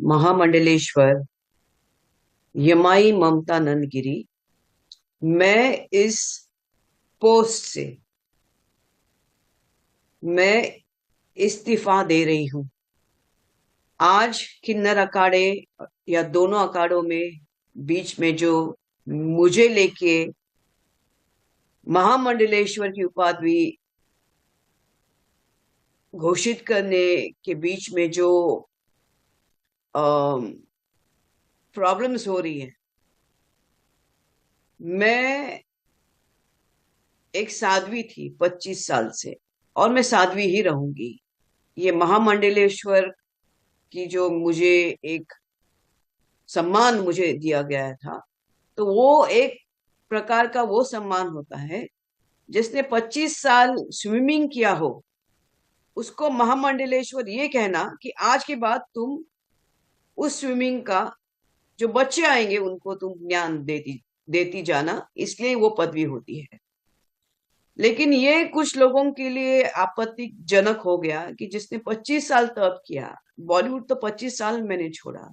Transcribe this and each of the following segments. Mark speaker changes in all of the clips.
Speaker 1: महामंडलेश्वर यमाई ममता नंदगिरी। मैं इस पोस्ट से मैं इस्तीफा दे रही हूं। आज किन्नर अखाड़े या दोनों अखाड़ों में बीच में जो मुझे लेके महामंडलेश्वर की उपाधि घोषित करने के बीच में जो प्रॉब्लम्स हो रही है, मैं एक साध्वी थी 25 साल से और मैं साध्वी ही रहूंगी। ये महामंडलेश्वर की जो मुझे एक सम्मान मुझे दिया गया था, तो वो एक प्रकार का वो सम्मान होता है जिसने 25 साल स्विमिंग किया हो, उसको महामंडलेश्वर ये कहना कि आज के बाद तुम उस स्विमिंग का जो बच्चे आएंगे उनको तुम ज्ञान देती देती जाना, इसलिए वो पदवी होती है। लेकिन ये कुछ लोगों के लिए आपत्तिजनक हो गया कि जिसने 25 साल तप किया, बॉलीवुड तो 25 साल मैंने छोड़ा,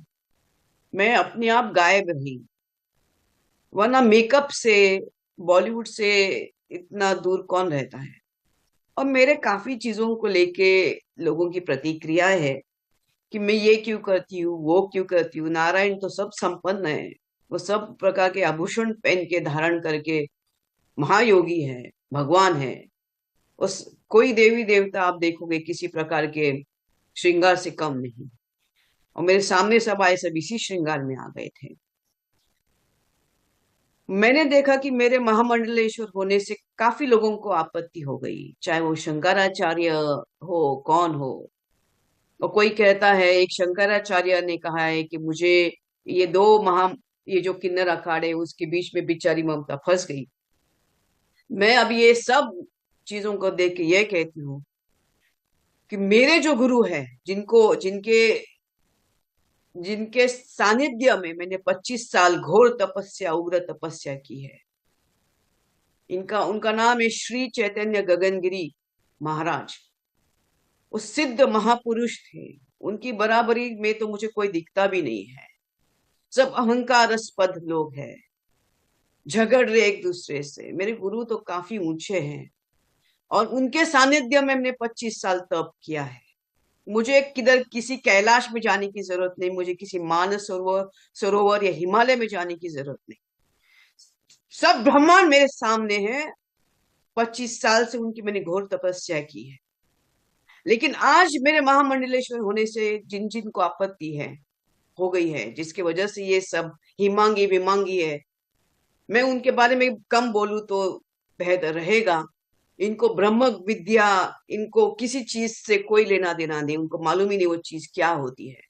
Speaker 1: मैं अपने आप गायब रही, वरना मेकअप से बॉलीवुड से इतना दूर कौन रहता है। और मेरे काफी चीजों को लेके लोगों की प्रतिक्रिया है कि मैं ये क्यों करती हूँ, वो क्यों करती हूँ। नारायण तो सब संपन्न है, वो सब प्रकार के आभूषण पहन के धारण करके महायोगी है, भगवान है। उस कोई देवी देवता आप देखोगे किसी प्रकार के श्रृंगार से कम नहीं, और मेरे सामने सब आए सब इसी श्रृंगार में आ गए थे। मैंने देखा कि मेरे महामंडलेश्वर होने से काफी लोगों को आपत्ति हो गई, चाहे वो शंकराचार्य हो, कौन हो। और कोई कहता है, एक शंकराचार्य ने कहा है कि मुझे ये दो महा ये जो किन्नर अखाड़े उसके बीच में बेचारी ममता फंस गई। मैं अब ये सब चीजों को देख के ये कहती हूँ कि मेरे जो गुरु है, जिनको जिनके जिनके सानिध्य में मैंने 25 साल घोर तपस्या, उग्र तपस्या की है, इनका उनका नाम है श्री चैतन्य गगनगिरी महाराज। वो सिद्ध महापुरुष थे, उनकी बराबरी में तो मुझे कोई दिखता भी नहीं है। सब अहंकारस्पद लोग हैं, झगड़ रहे एक दूसरे से। मेरे गुरु तो काफी ऊंचे हैं और उनके सानिध्य में मैंने 25 साल तप किया है। मुझे किधर किसी कैलाश में जाने की जरूरत नहीं, मुझे किसी मानस सरोवर सरोवर या हिमालय में जाने की जरूरत नहीं। सब ब्रह्मांड मेरे सामने है। 25 साल से उनकी मैंने घोर तपस्या की है। लेकिन आज मेरे महामंडलेश्वर होने से जिन जिन को आपत्ति है, हो गई है, जिसकी वजह से ये सब हिमांगी विमांगी है, मैं उनके बारे में कम बोलूं तो बेहतर रहेगा। इनको ब्रह्म विद्या, इनको किसी चीज से कोई लेना देना नहीं, उनको मालूम ही नहीं वो चीज क्या होती है।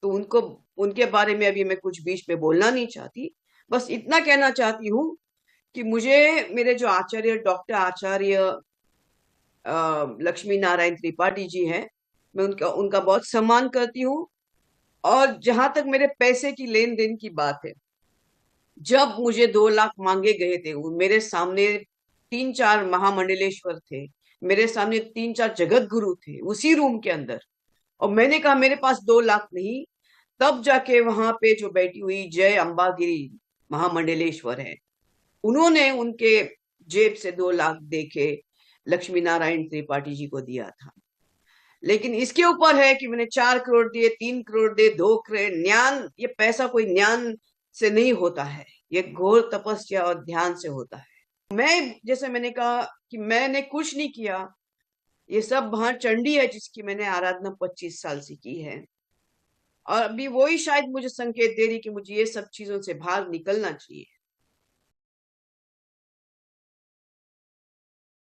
Speaker 1: तो उनको उनके बारे में अभी मैं कुछ बीच में बोलना नहीं चाहती। बस इतना कहना चाहती हूँ कि मुझे मेरे जो आचार्य, डॉक्टर आचार्य लक्ष्मी नारायण त्रिपाठी जी हैं, मैं उनका उनका बहुत सम्मान करती हूँ। और जहां तक मेरे पैसे की लेन देन की बात है, जब मुझे 2 लाख मांगे गए थे, मेरे सामने 3-4 महामंडलेश्वर थे, मेरे सामने 3-4 जगत गुरु थे उसी रूम के अंदर, और मैंने कहा मेरे पास 2 लाख नहीं, तब जाके वहां पे जो बैठी हुई जय अंबागिरी महामंडलेश्वर है, उन्होंने उनके जेब से 2 लाख देके लक्ष्मी नारायण त्रिपाठी जी को दिया था। लेकिन इसके ऊपर है कि मैंने 4 करोड़ दिए, 3 करोड़ दिए, 2 करोड़। ज्ञान, ये पैसा कोई ज्ञान से नहीं होता है, ये घोर तपस्या और ध्यान से होता है। मैं, जैसे मैंने कहा कि मैंने कुछ नहीं किया, ये सब वहां चंडी है जिसकी मैंने आराधना 25 साल से की है। और अभी वही शायद मुझे संकेत दे रही कि मुझे ये सब चीजों से बाहर निकलना चाहिए।